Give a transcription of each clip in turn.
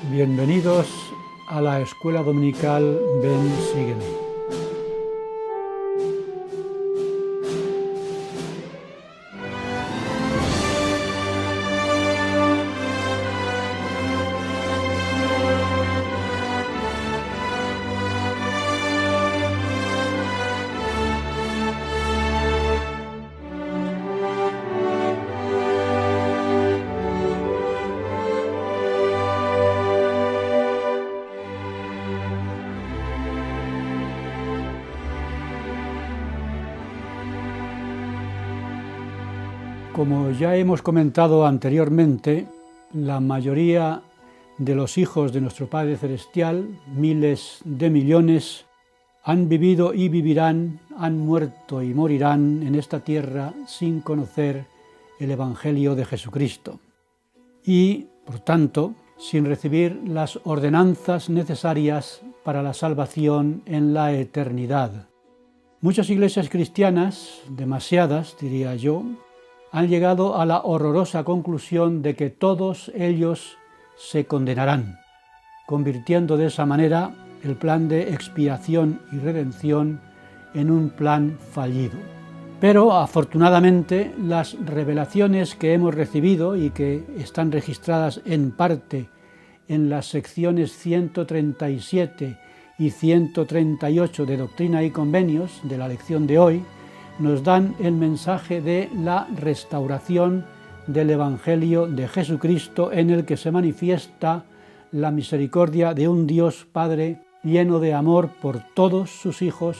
Bienvenidos a la Escuela Dominical Ven, Sígueme. Como ya hemos comentado anteriormente, la mayoría de los hijos de nuestro Padre Celestial, miles de millones, han vivido y vivirán, han muerto y morirán en esta tierra sin conocer el Evangelio de Jesucristo y, por tanto, sin recibir las ordenanzas necesarias para la salvación en la eternidad. Muchas iglesias cristianas, demasiadas diría yo, han llegado a la horrorosa conclusión de que todos ellos se condenarán, convirtiendo de esa manera el plan de expiación y redención en un plan fallido. Pero, afortunadamente, las revelaciones que hemos recibido y que están registradas en parte en las secciones 137 y 138 de Doctrina y Convenios de la lección de hoy, nos dan el mensaje de la restauración del Evangelio de Jesucristo, en el que se manifiesta la misericordia de un Dios Padre lleno de amor por todos sus hijos,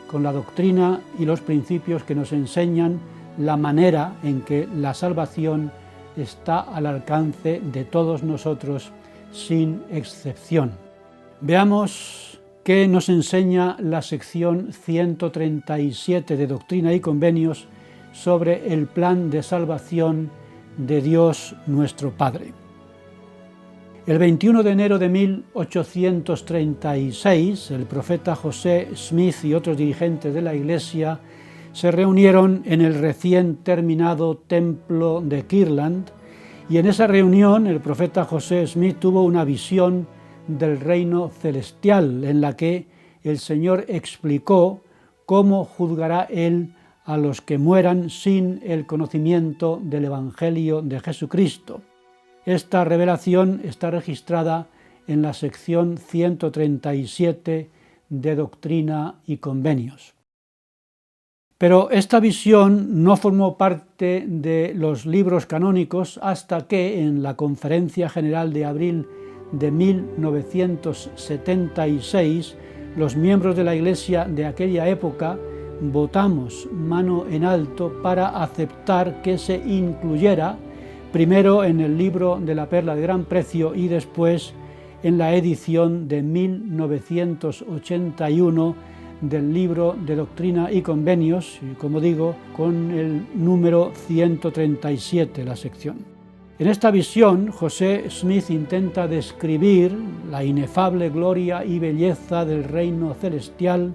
con la doctrina y los principios que nos enseñan la manera en que la salvación está al alcance de todos nosotros sin excepción. Veamos ¿qué nos enseña la sección 137 de Doctrina y Convenios sobre el plan de salvación de Dios nuestro Padre? El 21 de enero de 1836, el profeta José Smith y otros dirigentes de la Iglesia se reunieron en el recién terminado templo de Kirtland, y en esa reunión el profeta José Smith tuvo una visión del reino celestial, en la que el Señor explicó cómo juzgará Él a los que mueran sin el conocimiento del Evangelio de Jesucristo. Esta revelación está registrada en la sección 137 de Doctrina y Convenios. Pero esta visión no formó parte de los libros canónicos hasta que, en la Conferencia General de abril de 1976, los miembros de la Iglesia de aquella época votamos mano en alto para aceptar que se incluyera primero en el libro de la Perla de Gran Precio y después en la edición de 1981 del libro de Doctrina y Convenios, y como digo, con el número 137, la sección. En esta visión, José Smith intenta describir la inefable gloria y belleza del reino celestial,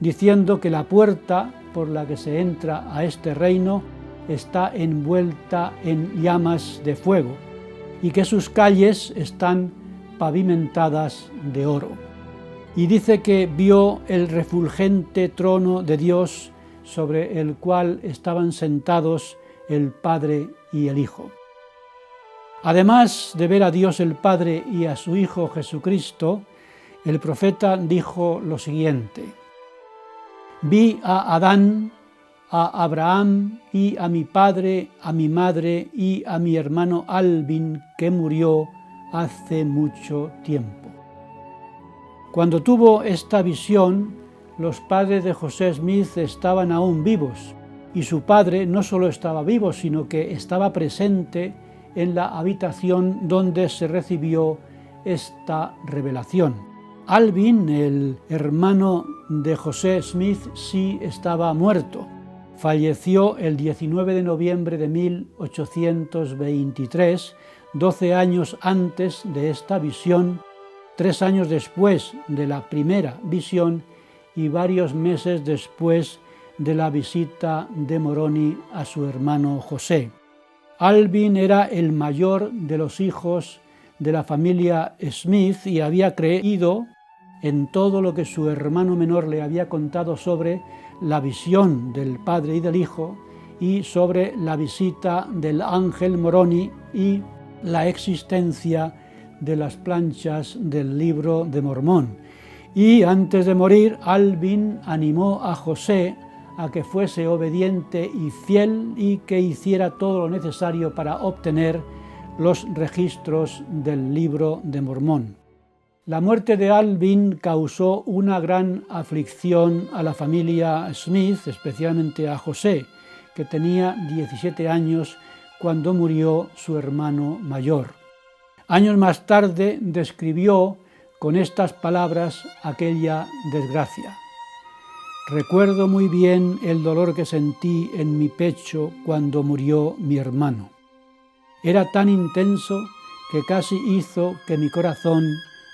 diciendo que la puerta por la que se entra a este reino está envuelta en llamas de fuego y que sus calles están pavimentadas de oro. Y dice que vio el refulgente trono de Dios sobre el cual estaban sentados el Padre y el Hijo. Además de ver a Dios el Padre y a su Hijo Jesucristo, el profeta dijo lo siguiente: vi a Adán, a Abraham y a mi padre, a mi madre y a mi hermano Alvin, que murió hace mucho tiempo. Cuando tuvo esta visión, los padres de José Smith estaban aún vivos, y su padre no solo estaba vivo, sino que estaba presente en la habitación donde se recibió esta revelación. Alvin, el hermano de José Smith, sí estaba muerto. Falleció el 19 de noviembre de 1823, 12 años antes de esta visión, 3 años después de la primera visión y varios meses después de la visita de Moroni a su hermano José. Alvin era el mayor de los hijos de la familia Smith y había creído en todo lo que su hermano menor le había contado sobre la visión del Padre y del Hijo y sobre la visita del ángel Moroni y la existencia de las planchas del Libro de Mormón. Y antes de morir, Alvin animó a José a que fuese obediente y fiel y que hiciera todo lo necesario para obtener los registros del Libro de Mormón. La muerte de Alvin causó una gran aflicción a la familia Smith, especialmente a José, que tenía 17 años cuando murió su hermano mayor. Años más tarde describió con estas palabras aquella desgracia. Recuerdo muy bien el dolor que sentí en mi pecho cuando murió mi hermano. Era tan intenso que casi hizo que mi corazón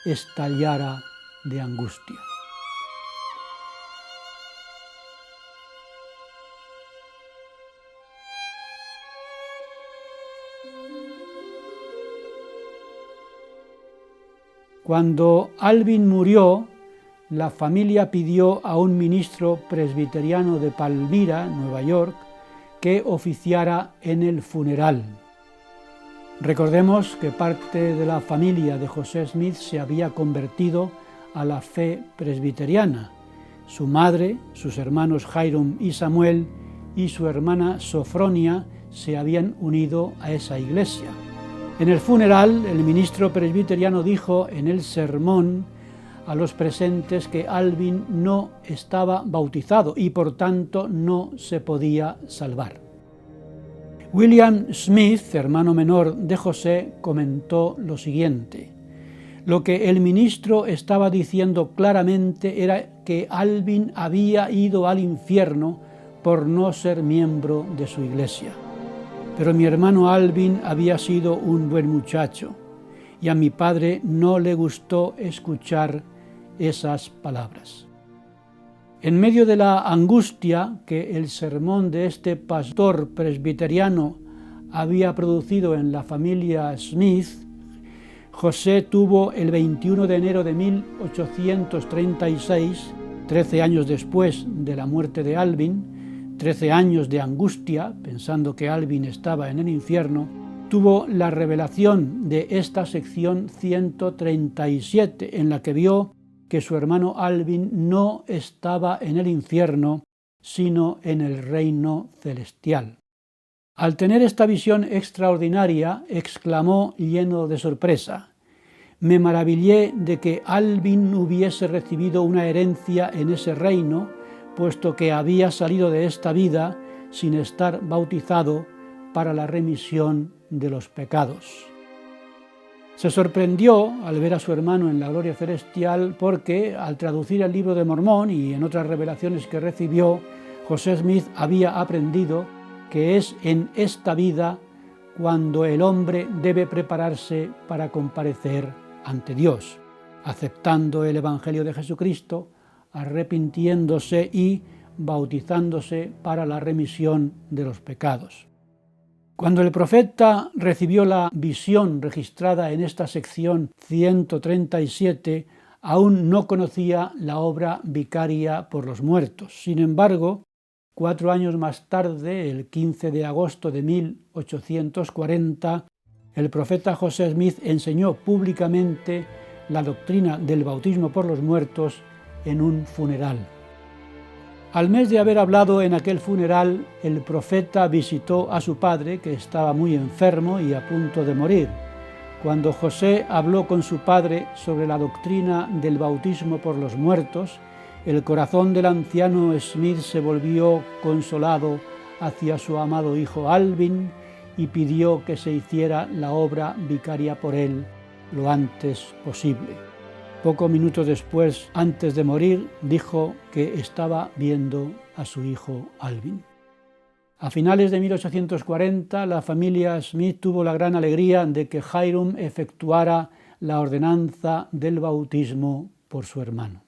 estallara de angustia. Cuando Alvin murió, la familia pidió a un ministro presbiteriano de Palmyra, Nueva York, que oficiara en el funeral. Recordemos que parte de la familia de José Smith se había convertido a la fe presbiteriana. Su madre, sus hermanos Hiram y Samuel y su hermana Sofronia se habían unido a esa iglesia. En el funeral, el ministro presbiteriano dijo en el sermón a los presentes que Alvin no estaba bautizado y por tanto no se podía salvar. William Smith, hermano menor de José, comentó lo siguiente: lo que el ministro estaba diciendo claramente era que Alvin había ido al infierno por no ser miembro de su iglesia. Pero mi hermano Alvin había sido un buen muchacho y a mi padre no le gustó escuchar esas palabras. En medio de la angustia que el sermón de este pastor presbiteriano había producido en la familia Smith, José tuvo el 21 de enero de 1836, 13 años después de la muerte de Alvin, 13 años de angustia, pensando que Alvin estaba en el infierno, tuvo la revelación de esta sección 137, en la que vio que su hermano Alvin no estaba en el infierno, sino en el reino celestial. Al tener esta visión extraordinaria, exclamó lleno de sorpresa: «Me maravillé de que Alvin hubiese recibido una herencia en ese reino, puesto que había salido de esta vida sin estar bautizado para la remisión de los pecados». Se sorprendió al ver a su hermano en la gloria celestial porque, al traducir el Libro de Mormón y en otras revelaciones que recibió, José Smith había aprendido que es en esta vida cuando el hombre debe prepararse para comparecer ante Dios, aceptando el Evangelio de Jesucristo, arrepintiéndose y bautizándose para la remisión de los pecados. Cuando el profeta recibió la visión registrada en esta sección 137, aún no conocía la obra vicaria por los muertos. Sin embargo, 4 años más tarde, el 15 de agosto de 1840, el profeta José Smith enseñó públicamente la doctrina del bautismo por los muertos en un funeral. Al mes de haber hablado en aquel funeral, el profeta visitó a su padre, que estaba muy enfermo y a punto de morir. Cuando José habló con su padre sobre la doctrina del bautismo por los muertos, el corazón del anciano Smith se volvió consolado hacia su amado hijo Alvin y pidió que se hiciera la obra vicaria por él lo antes posible. Pocos minutos después, antes de morir, dijo que estaba viendo a su hijo Alvin. A finales de 1840, la familia Smith tuvo la gran alegría de que Hiram efectuara la ordenanza del bautismo por su hermano.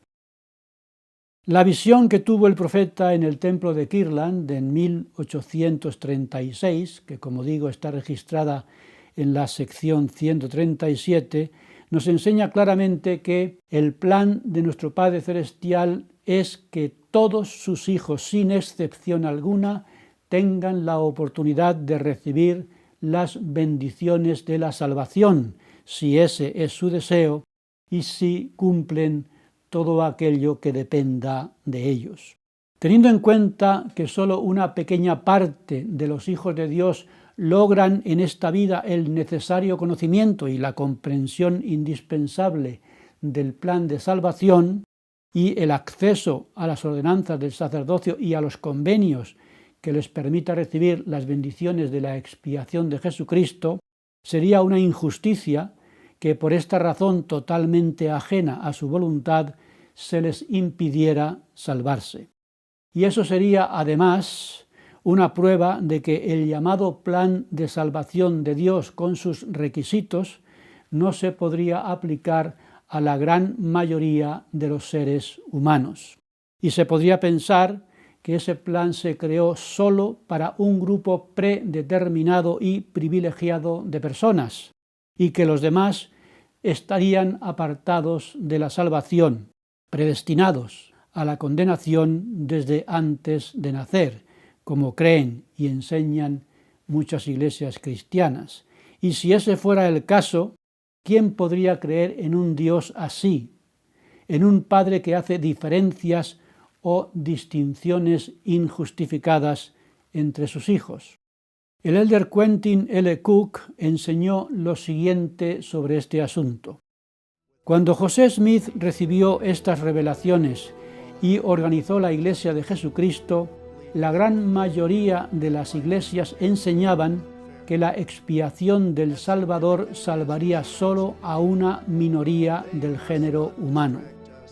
La visión que tuvo el profeta en el templo de Kirtland en 1836, que como digo está registrada en la sección 137, nos enseña claramente que el plan de nuestro Padre Celestial es que todos sus hijos, sin excepción alguna, tengan la oportunidad de recibir las bendiciones de la salvación, si ese es su deseo y si cumplen todo aquello que dependa de ellos. Teniendo en cuenta que solo una pequeña parte de los hijos de Dios logran en esta vida el necesario conocimiento y la comprensión indispensable del plan de salvación y el acceso a las ordenanzas del sacerdocio y a los convenios que les permita recibir las bendiciones de la expiación de Jesucristo, sería una injusticia que por esta razón totalmente ajena a su voluntad se les impidiera salvarse. Y eso sería además una prueba de que el llamado plan de salvación de Dios con sus requisitos no se podría aplicar a la gran mayoría de los seres humanos. Y se podría pensar que ese plan se creó solo para un grupo predeterminado y privilegiado de personas, y que los demás estarían apartados de la salvación, predestinados a la condenación desde antes de nacer, como creen y enseñan muchas iglesias cristianas. Y si ese fuera el caso, ¿quién podría creer en un Dios así, en un Padre que hace diferencias o distinciones injustificadas entre sus hijos? El elder Quentin L. Cook enseñó lo siguiente sobre este asunto. Cuando José Smith recibió estas revelaciones y organizó la Iglesia de Jesucristo, la gran mayoría de las iglesias enseñaban que la expiación del Salvador salvaría solo a una minoría del género humano.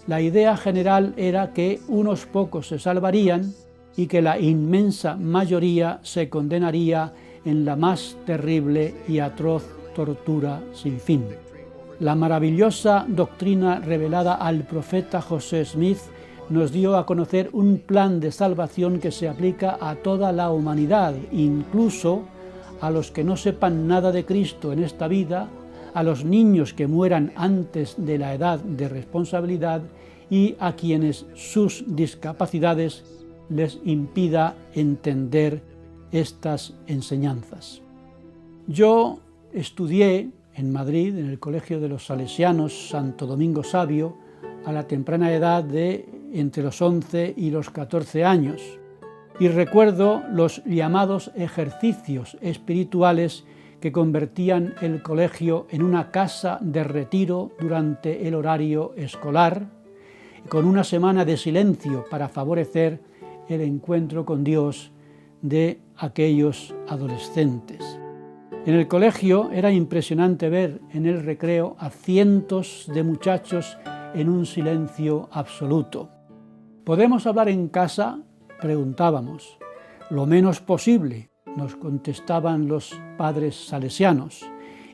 La idea general era que unos pocos se salvarían y que la inmensa mayoría se condenaría en la más terrible y atroz tortura sin fin. La maravillosa doctrina revelada al profeta José Smith nos dio a conocer un plan de salvación que se aplica a toda la humanidad, incluso a los que no sepan nada de Cristo en esta vida, a los niños que mueran antes de la edad de responsabilidad y a quienes sus discapacidades les impida entender estas enseñanzas. Yo estudié en Madrid, en el Colegio de los Salesianos Santo Domingo Sabio, a la temprana edad de entre los 11 y los 14 años, y recuerdo los llamados ejercicios espirituales que convertían el colegio en una casa de retiro durante el horario escolar, con una semana de silencio para favorecer el encuentro con Dios de aquellos adolescentes. En el colegio era impresionante ver en el recreo a cientos de muchachos en un silencio absoluto. ¿Podemos hablar en casa?, preguntábamos. Lo menos posible, nos contestaban los padres salesianos,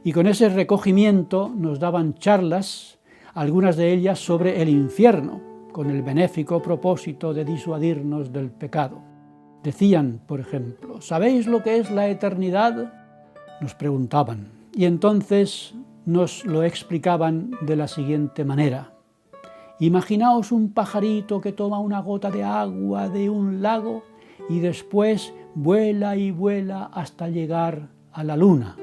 y con ese recogimiento nos daban charlas, algunas de ellas sobre el infierno, con el benéfico propósito de disuadirnos del pecado. Decían, por ejemplo, ¿sabéis lo que es la eternidad?, nos preguntaban, y entonces nos lo explicaban de la siguiente manera. Imaginaos un pajarito que toma una gota de agua de un lago y después vuela y vuela hasta llegar a la luna,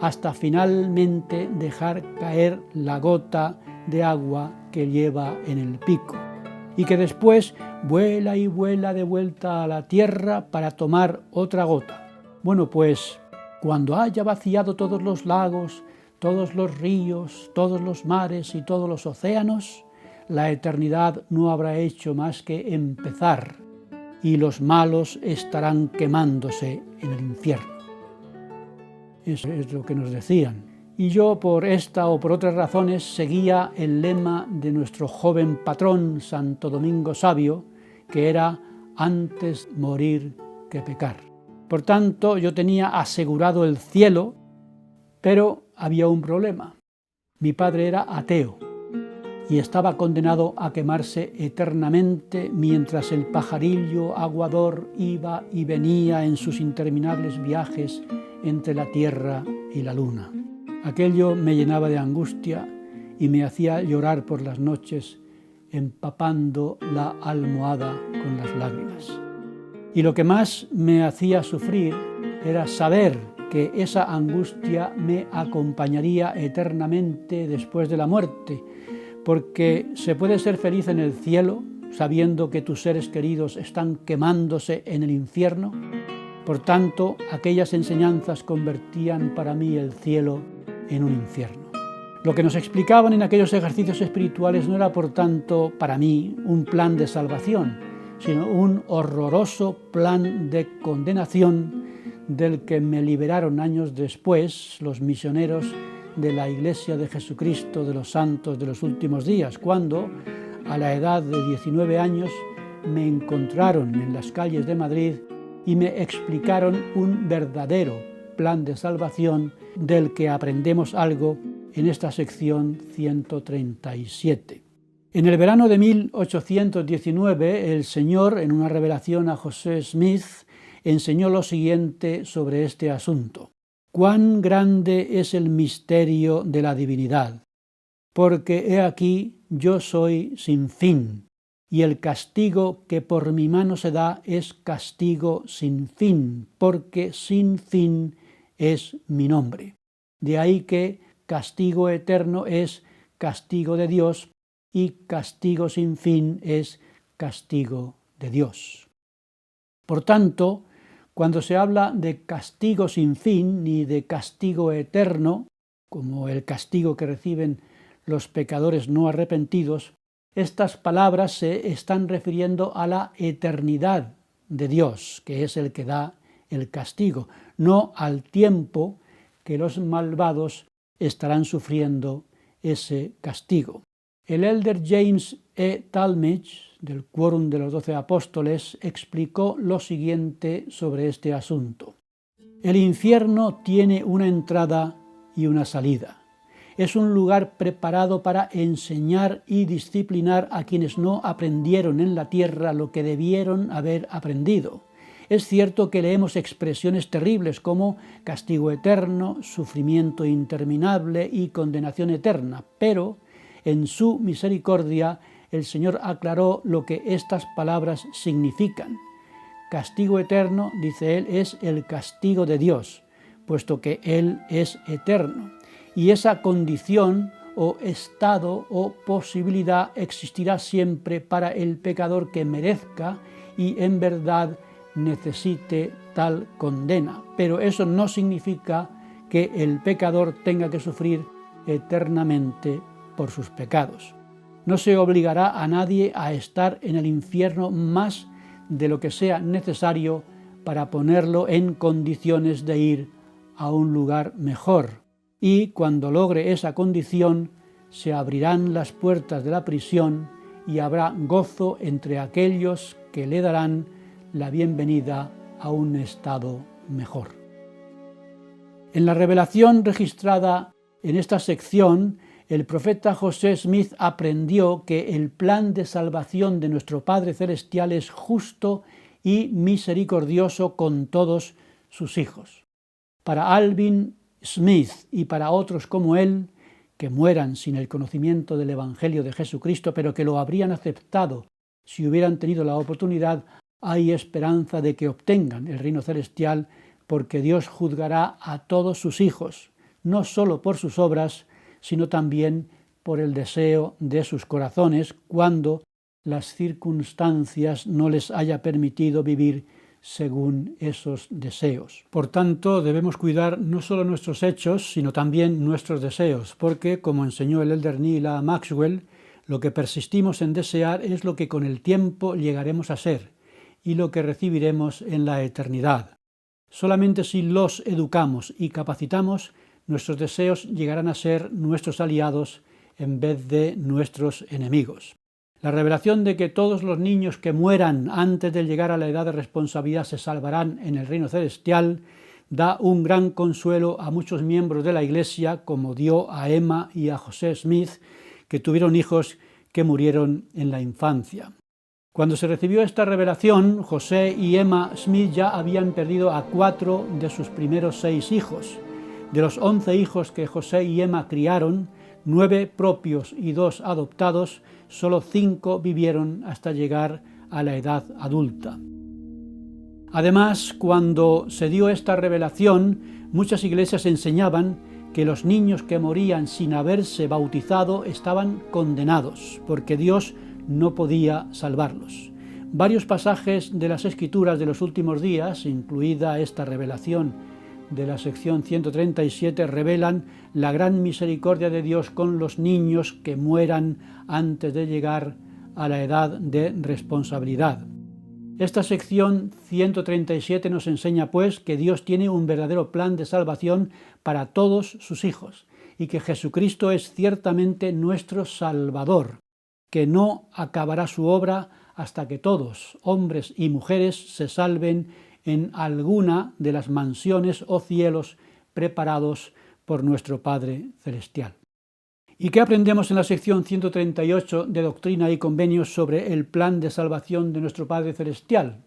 hasta finalmente dejar caer la gota de agua que lleva en el pico, y que después vuela y vuela de vuelta a la tierra para tomar otra gota. Bueno, pues cuando haya vaciado todos los lagos, todos los ríos, todos los mares y todos los océanos, la eternidad no habrá hecho más que empezar y los malos estarán quemándose en el infierno. Eso es lo que nos decían. Y yo, por esta o por otras razones, seguía el lema de nuestro joven patrón Santo Domingo Sabio, que era antes morir que pecar. Por tanto, yo tenía asegurado el cielo, pero había un problema. Mi padre era ateo y estaba condenado a quemarse eternamente mientras el pajarillo aguador iba y venía en sus interminables viajes entre la tierra y la luna. Aquello me llenaba de angustia y me hacía llorar por las noches, empapando la almohada con las lágrimas. Y lo que más me hacía sufrir era saber que esa angustia me acompañaría eternamente después de la muerte, porque se puede ser feliz en el cielo sabiendo que tus seres queridos están quemándose en el infierno. Por tanto, aquellas enseñanzas convertían para mí el cielo en un infierno. Lo que nos explicaban en aquellos ejercicios espirituales no era, por tanto, para mí un plan de salvación, sino un horroroso plan de condenación del que me liberaron años después los misioneros de la Iglesia de Jesucristo de los Santos de los Últimos Días, cuando, a la edad de 19 años, me encontraron en las calles de Madrid y me explicaron un verdadero plan de salvación del que aprendemos algo en esta sección 137. En el verano de 1819, el Señor, en una revelación a José Smith, enseñó lo siguiente sobre este asunto: «Cuán grande es el misterio de la divinidad, porque he aquí yo soy sin fin, y el castigo que por mi mano se da es castigo sin fin, porque sin fin es mi nombre». De ahí que castigo eterno es castigo de Dios y castigo sin fin es castigo de Dios. Por tanto, cuando se habla de castigo sin fin ni de castigo eterno, como el castigo que reciben los pecadores no arrepentidos, estas palabras se están refiriendo a la eternidad de Dios, que es el que da el castigo, no al tiempo que los malvados estarán sufriendo ese castigo. El elder James E. Talmage, del Quórum de los 12 Apóstoles, explicó lo siguiente sobre este asunto: el infierno tiene una entrada y una salida. Es un lugar preparado para enseñar y disciplinar a quienes no aprendieron en la tierra lo que debieron haber aprendido. Es cierto que leemos expresiones terribles como castigo eterno, sufrimiento interminable y condenación eterna, pero en su misericordia el Señor aclaró lo que estas palabras significan. Castigo eterno, dice él, es el castigo de Dios, puesto que Él es eterno, y esa condición o estado o posibilidad existirá siempre para el pecador que merezca y en verdad necesite tal condena. Pero eso no significa que el pecador tenga que sufrir eternamente por sus pecados. No se obligará a nadie a estar en el infierno más de lo que sea necesario para ponerlo en condiciones de ir a un lugar mejor. Y cuando logre esa condición, se abrirán las puertas de la prisión y habrá gozo entre aquellos que le darán la bienvenida a un estado mejor. En la revelación registrada en esta sección, el profeta José Smith aprendió que el plan de salvación de nuestro Padre Celestial es justo y misericordioso con todos sus hijos. Para Alvin Smith y para otros como él, que mueran sin el conocimiento del Evangelio de Jesucristo, pero que lo habrían aceptado si hubieran tenido la oportunidad, hay esperanza de que obtengan el reino celestial, porque Dios juzgará a todos sus hijos, no solo por sus obras, sino también por el deseo de sus corazones, cuando las circunstancias no les haya permitido vivir según esos deseos. Por tanto, debemos cuidar no solo nuestros hechos, sino también nuestros deseos, porque, como enseñó el elder Neil A. Maxwell, lo que persistimos en desear es lo que con el tiempo llegaremos a ser y lo que recibiremos en la eternidad. Solamente si los educamos y capacitamos, nuestros deseos llegarán a ser nuestros aliados en vez de nuestros enemigos. La revelación de que todos los niños que mueran antes de llegar a la edad de responsabilidad se salvarán en el reino celestial da un gran consuelo a muchos miembros de la Iglesia, como dio a Emma y a José Smith, que tuvieron hijos que murieron en la infancia. Cuando se recibió esta revelación, José y Emma Smith ya habían perdido a 4 de sus primeros 6 hijos, De los 11 hijos que José y Emma criaron, 9 propios y 2 adoptados, solo 5 vivieron hasta llegar a la edad adulta. Además, cuando se dio esta revelación, muchas iglesias enseñaban que los niños que morían sin haberse bautizado estaban condenados, porque Dios no podía salvarlos. Varios pasajes de las Escrituras de los últimos días, incluida esta revelación de la sección 137, revelan la gran misericordia de Dios con los niños que mueran antes de llegar a la edad de responsabilidad. Esta sección 137 nos enseña, pues, que Dios tiene un verdadero plan de salvación para todos sus hijos y que Jesucristo es ciertamente nuestro Salvador, que no acabará su obra hasta que todos, hombres y mujeres, se salven en alguna de las mansiones o cielos preparados por nuestro Padre Celestial. ¿Y qué aprendemos en la sección 138 de Doctrina y Convenios sobre el plan de salvación de nuestro Padre Celestial?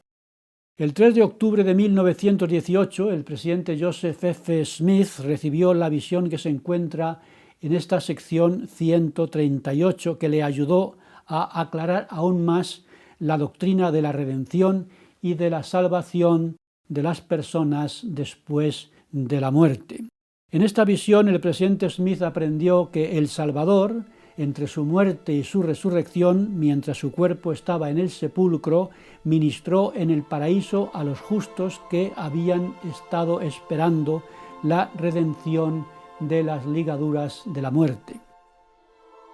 El 3 de octubre de 1918, el presidente Joseph F. Smith recibió la visión que se encuentra en esta sección 138, que le ayudó a aclarar aún más la doctrina de la redención y de la salvación de las personas después de la muerte. En esta visión, el presidente Smith aprendió que el Salvador, entre su muerte y su resurrección, mientras su cuerpo estaba en el sepulcro, ministró en el paraíso a los justos que habían estado esperando la redención de las ligaduras de la muerte,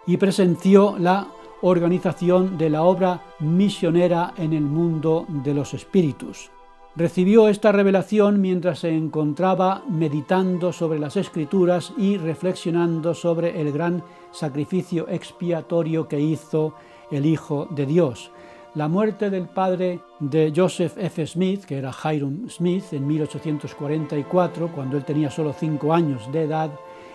y presenció la organización de la obra misionera en el mundo de los espíritus. Recibió esta revelación mientras se encontraba meditando sobre las Escrituras y reflexionando sobre el gran sacrificio expiatorio que hizo el Hijo de Dios. La muerte del padre de Joseph F. Smith, que era Hyrum Smith, en 1844, cuando él tenía solo 5 años de edad,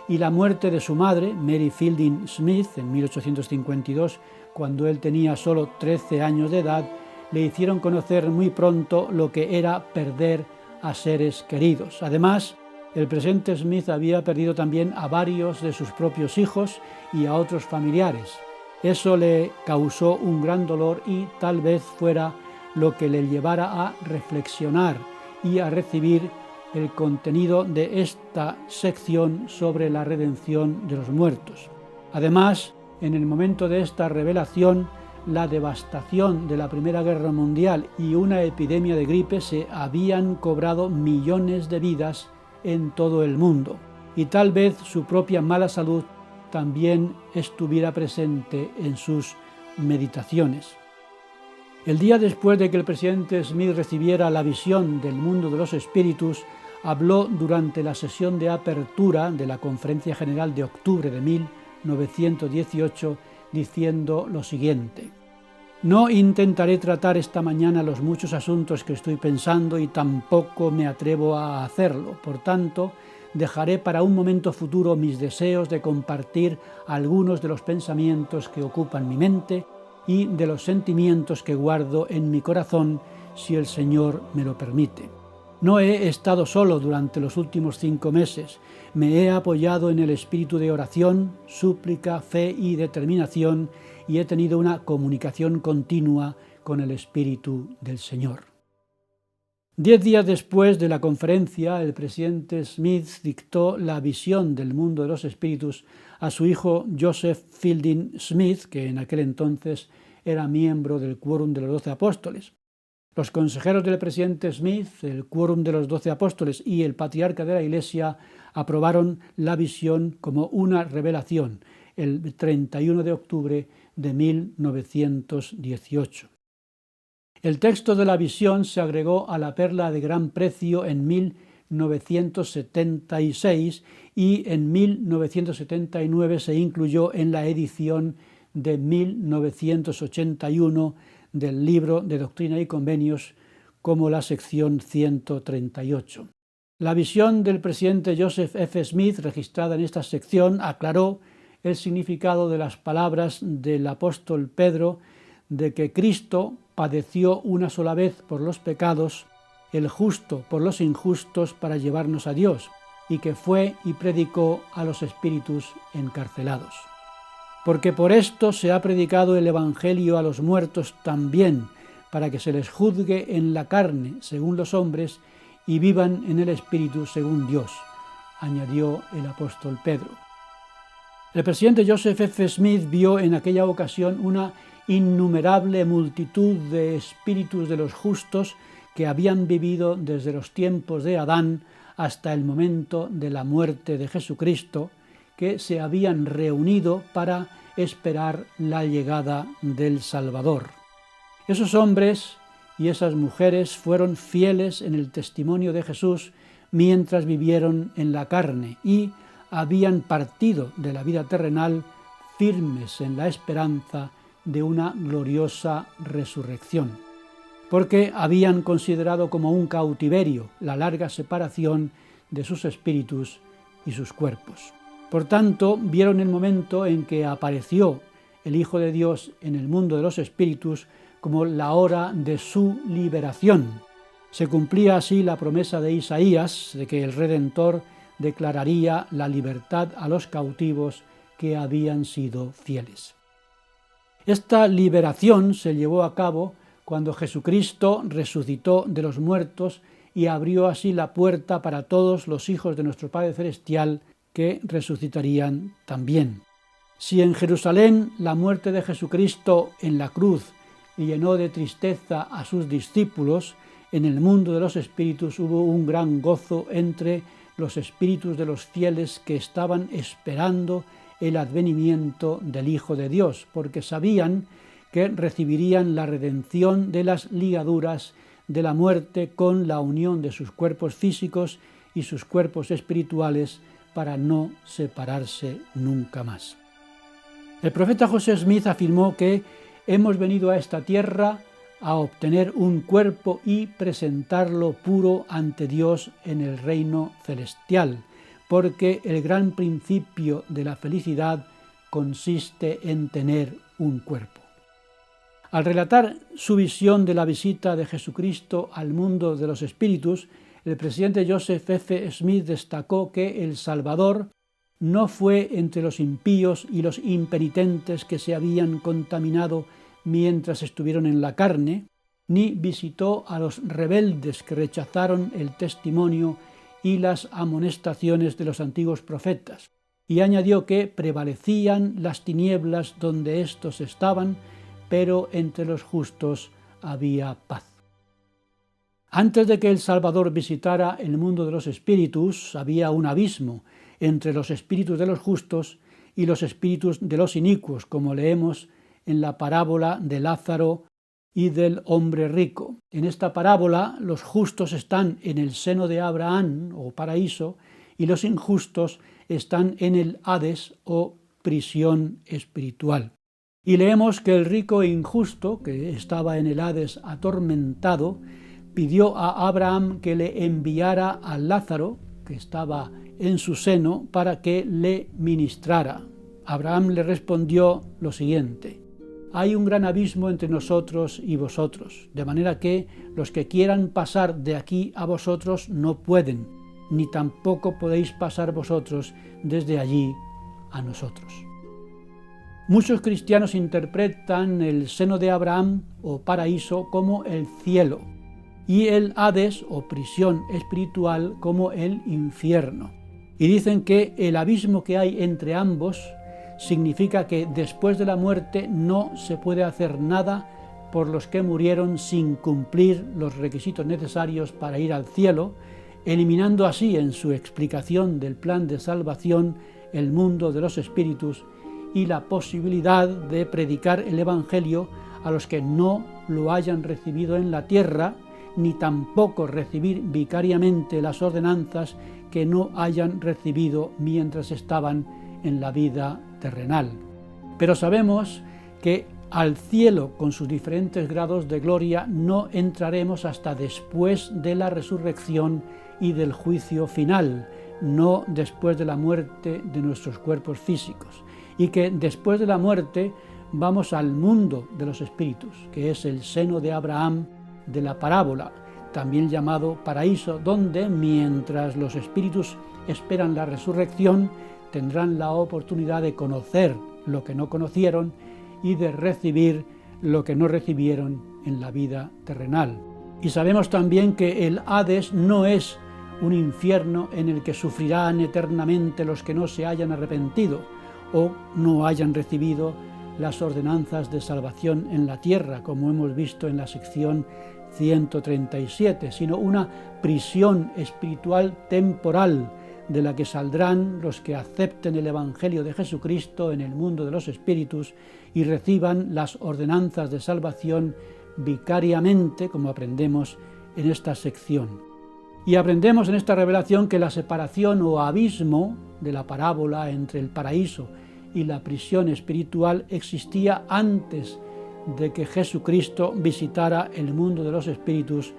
y la muerte de su madre, Mary Fielding Smith, en 1852, cuando él tenía solo 13 años de edad, le hicieron conocer muy pronto lo que era perder a seres queridos. Además, el presidente Smith había perdido también a varios de sus propios hijos y a otros familiares. Eso le causó un gran dolor y tal vez fuera lo que le llevara a reflexionar y a recibir el contenido de esta sección sobre la redención de los muertos. Además, en el momento de esta revelación, la devastación de la Primera Guerra Mundial y una epidemia de gripe se habían cobrado millones de vidas en todo el mundo, y tal vez su propia mala salud también estuviera presente en sus meditaciones. El día después de que el presidente Smith recibiera la visión del mundo de los espíritus, habló durante la sesión de apertura de la Conferencia General de octubre de 1918, diciendo lo siguiente: no intentaré tratar esta mañana los muchos asuntos que estoy pensando y tampoco me atrevo a hacerlo. Por tanto, dejaré para un momento futuro mis deseos de compartir algunos de los pensamientos que ocupan mi mente y de los sentimientos que guardo en mi corazón, si el Señor me lo permite. No he estado solo durante los últimos 5 meses. Me he apoyado en el espíritu de oración, súplica, fe y determinación, y he tenido una comunicación continua con el Espíritu del Señor. 10 días después de la conferencia, el presidente Smith dictó la visión del mundo de los espíritus a su hijo Joseph Fielding Smith, que en aquel entonces era miembro del Quórum de los 12 Apóstoles. Los consejeros del presidente Smith, el Quórum de los 12 Apóstoles y el patriarca de la Iglesia aprobaron la visión como una revelación el 31 de octubre de 1918. El texto de la visión se agregó a la perla de gran precio en 1976 y en 1979 se incluyó en la edición de 1981 del libro de Doctrina y Convenios como la sección 138. La visión del presidente Joseph F. Smith, registrada en esta sección, aclaró el significado de las palabras del apóstol Pedro de que Cristo padeció una sola vez por los pecados, el justo por los injustos, para llevarnos a Dios, y que fue y predicó a los espíritus encarcelados. Porque por esto se ha predicado el Evangelio a los muertos también, para que se les juzgue en la carne según los hombres y vivan en el Espíritu según Dios, añadió el apóstol Pedro. El presidente Joseph F. Smith vio en aquella ocasión una innumerable multitud de espíritus de los justos que habían vivido desde los tiempos de Adán hasta el momento de la muerte de Jesucristo, que se habían reunido para esperar la llegada del Salvador. Esos hombres y esas mujeres fueron fieles en el testimonio de Jesús mientras vivieron en la carne y habían partido de la vida terrenal firmes en la esperanza de una gloriosa resurrección, porque habían considerado como un cautiverio la larga separación de sus espíritus y sus cuerpos. Por tanto, vieron el momento en que apareció el Hijo de Dios en el mundo de los espíritus como la hora de su liberación. Se cumplía así la promesa de Isaías de que el Redentor declararía la libertad a los cautivos que habían sido fieles. Esta liberación se llevó a cabo cuando Jesucristo resucitó de los muertos y abrió así la puerta para todos los hijos de nuestro Padre Celestial que resucitarían también. Si en Jerusalén la muerte de Jesucristo en la cruz llenó de tristeza a sus discípulos, en el mundo de los espíritus hubo un gran gozo entre los espíritus de los fieles que estaban esperando el advenimiento del Hijo de Dios, porque sabían que recibirían la redención de las ligaduras de la muerte con la unión de sus cuerpos físicos y sus cuerpos espirituales para no separarse nunca más. El profeta José Smith afirmó que hemos venido a esta tierra a obtener un cuerpo y presentarlo puro ante Dios en el reino celestial, porque el gran principio de la felicidad consiste en tener un cuerpo. Al relatar su visión de la visita de Jesucristo al mundo de los espíritus, el presidente Joseph F. Smith destacó que el Salvador no fue entre los impíos y los impenitentes que se habían contaminado mientras estuvieron en la carne, ni visitó a los rebeldes que rechazaron el testimonio y las amonestaciones de los antiguos profetas, y añadió que prevalecían las tinieblas donde éstos estaban, pero entre los justos había paz. Antes de que el Salvador visitara el mundo de los espíritus, había un abismo entre los espíritus de los justos y los espíritus de los inicuos, como leemos en la parábola de Lázaro y del hombre rico. En esta parábola los justos están en el seno de Abraham o paraíso y los injustos están en el Hades o prisión espiritual. Y leemos que el rico e injusto, que estaba en el Hades atormentado, pidió a Abraham que le enviara a Lázaro, que estaba en su seno, para que le ministrara. Abraham le respondió lo siguiente: hay un gran abismo entre nosotros y vosotros, de manera que los que quieran pasar de aquí a vosotros no pueden, ni tampoco podéis pasar vosotros desde allí a nosotros. Muchos cristianos interpretan el seno de Abraham o paraíso como el cielo y el Hades o prisión espiritual como el infierno. Y dicen que el abismo que hay entre ambos significa que después de la muerte no se puede hacer nada por los que murieron sin cumplir los requisitos necesarios para ir al cielo, eliminando así en su explicación del plan de salvación el mundo de los espíritus y la posibilidad de predicar el Evangelio a los que no lo hayan recibido en la tierra, ni tampoco recibir vicariamente las ordenanzas que no hayan recibido mientras estaban en la vida terrenal. Pero sabemos que al cielo, con sus diferentes grados de gloria, no entraremos hasta después de la resurrección y del juicio final, no después de la muerte de nuestros cuerpos físicos, y que después de la muerte vamos al mundo de los espíritus, que es el seno de Abraham de la parábola, también llamado paraíso, donde mientras los espíritus esperan la resurrección, tendrán la oportunidad de conocer lo que no conocieron y de recibir lo que no recibieron en la vida terrenal. Y sabemos también que el Hades no es un infierno en el que sufrirán eternamente los que no se hayan arrepentido o no hayan recibido las ordenanzas de salvación en la tierra, como hemos visto en la sección 137, sino una prisión espiritual temporal de la que saldrán los que acepten el Evangelio de Jesucristo en el mundo de los espíritus y reciban las ordenanzas de salvación vicariamente, como aprendemos en esta sección. Y aprendemos en esta revelación que la separación o abismo de la parábola entre el paraíso y la prisión espiritual existía antes de que Jesucristo visitara el mundo de los espíritus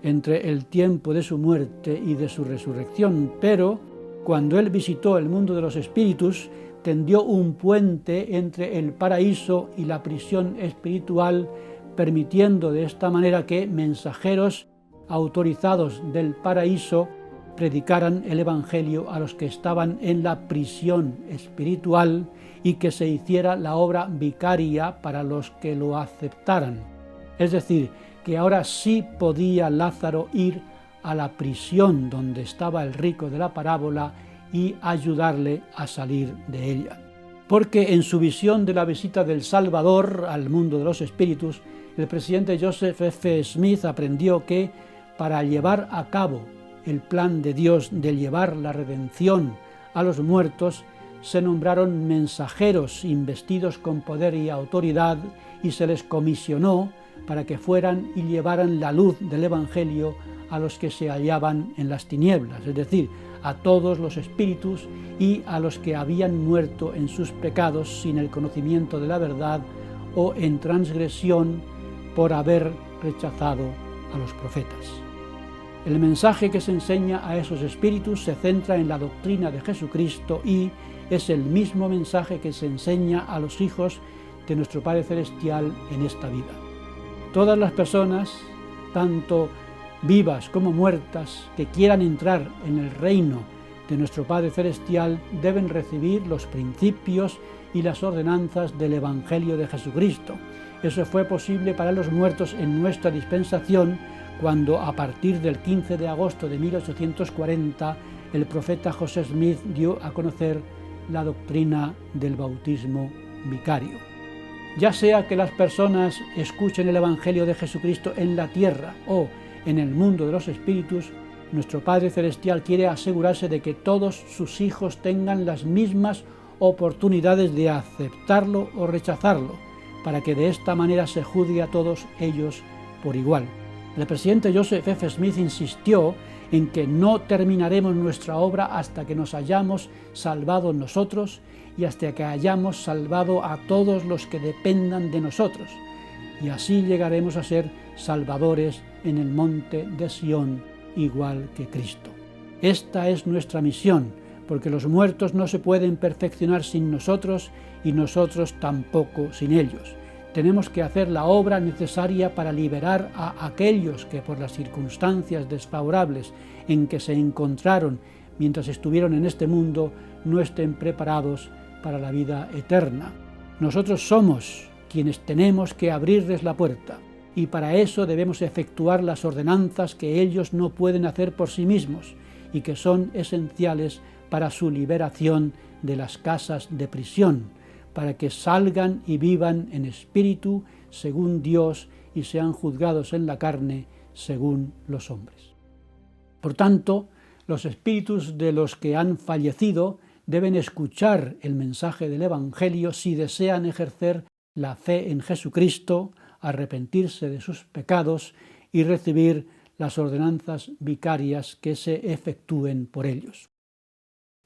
entre el tiempo de su muerte y de su resurrección, pero cuando Él visitó el mundo de los espíritus, tendió un puente entre el paraíso y la prisión espiritual, permitiendo de esta manera que mensajeros autorizados del paraíso predicaran el Evangelio a los que estaban en la prisión espiritual y que se hiciera la obra vicaria para los que lo aceptaran. Es decir, que ahora sí podía Lázaro ir a la prisión donde estaba el rico de la parábola y ayudarle a salir de ella. Porque en su visión de la visita del Salvador al mundo de los espíritus, el presidente Joseph F. Smith aprendió que para llevar a cabo el plan de Dios de llevar la redención a los muertos, se nombraron mensajeros investidos con poder y autoridad y se les comisionó para que fueran y llevaran la luz del Evangelio a los que se hallaban en las tinieblas, es decir, a todos los espíritus y a los que habían muerto en sus pecados sin el conocimiento de la verdad o en transgresión por haber rechazado a los profetas. El mensaje que se enseña a esos espíritus se centra en la doctrina de Jesucristo y es el mismo mensaje que se enseña a los hijos de nuestro Padre Celestial en esta vida. Todas las personas, tanto vivas como muertas, que quieran entrar en el reino de nuestro Padre Celestial, deben recibir los principios y las ordenanzas del Evangelio de Jesucristo. Eso fue posible para los muertos en nuestra dispensación, cuando a partir del 15 de agosto de 1840 el profeta José Smith dio a conocer la doctrina del bautismo vicario. Ya sea que las personas escuchen el Evangelio de Jesucristo en la tierra o en el mundo de los espíritus, nuestro Padre Celestial quiere asegurarse de que todos sus hijos tengan las mismas oportunidades de aceptarlo o rechazarlo, para que de esta manera se juzgue a todos ellos por igual. El presidente Joseph F. Smith insistió en que no terminaremos nuestra obra hasta que nos hayamos salvado nosotros y hasta que hayamos salvado a todos los que dependan de nosotros, y así llegaremos a ser salvadores en el monte de Sión, igual que Cristo. Esta es nuestra misión, porque los muertos no se pueden perfeccionar sin nosotros y nosotros tampoco sin ellos. Tenemos que hacer la obra necesaria para liberar a aquellos que por las circunstancias desfavorables en que se encontraron mientras estuvieron en este mundo no estén preparados para la vida eterna. Nosotros somos quienes tenemos que abrirles la puerta y para eso debemos efectuar las ordenanzas que ellos no pueden hacer por sí mismos y que son esenciales para su liberación de las casas de prisión, para que salgan y vivan en espíritu según Dios y sean juzgados en la carne según los hombres. Por tanto, los espíritus de los que han fallecido deben escuchar el mensaje del Evangelio si desean ejercer la fe en Jesucristo, arrepentirse de sus pecados y recibir las ordenanzas vicarias que se efectúen por ellos.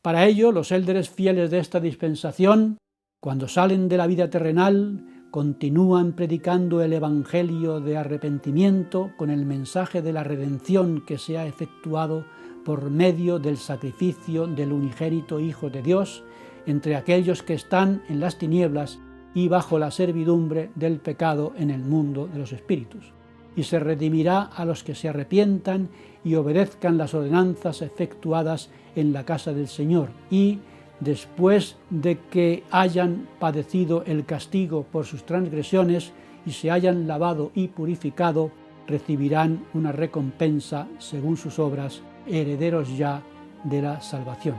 Para ello, los élderes fieles de esta dispensación, cuando salen de la vida terrenal, continúan predicando el Evangelio de arrepentimiento con el mensaje de la redención que se ha efectuado por medio del sacrificio del unigénito Hijo de Dios entre aquellos que están en las tinieblas y bajo la servidumbre del pecado en el mundo de los espíritus. y se redimirá a los que se arrepientan y obedezcan las ordenanzas efectuadas en la casa del Señor, y, después de que hayan padecido el castigo por sus transgresiones y se hayan lavado y purificado, recibirán una recompensa según sus obras, herederos ya de la salvación.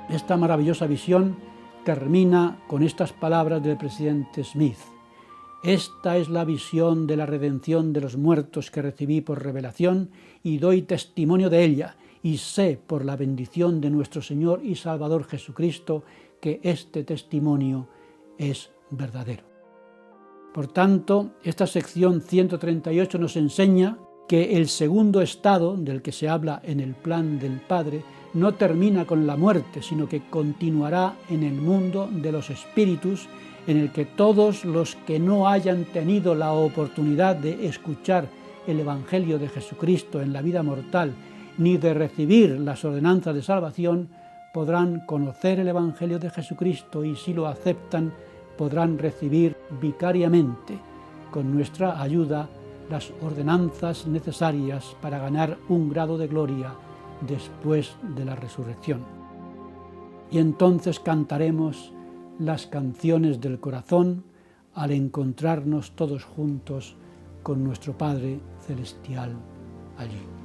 Esta maravillosa visión termina con estas palabras del presidente Smith: esta es la visión de la redención de los muertos que recibí por revelación y doy testimonio de ella, y sé por la bendición de nuestro Señor y Salvador Jesucristo que este testimonio es verdadero. Por tanto, esta sección 138 nos enseña que el segundo estado del que se habla en el plan del Padre no termina con la muerte, sino que continuará en el mundo de los espíritus, en el que todos los que no hayan tenido la oportunidad de escuchar el Evangelio de Jesucristo en la vida mortal, ni de recibir las ordenanzas de salvación, podrán conocer el Evangelio de Jesucristo y, si lo aceptan, podrán recibir vicariamente, con nuestra ayuda, las ordenanzas necesarias para ganar un grado de gloria después de la resurrección. Y entonces cantaremos las canciones del corazón al encontrarnos todos juntos con nuestro Padre Celestial allí.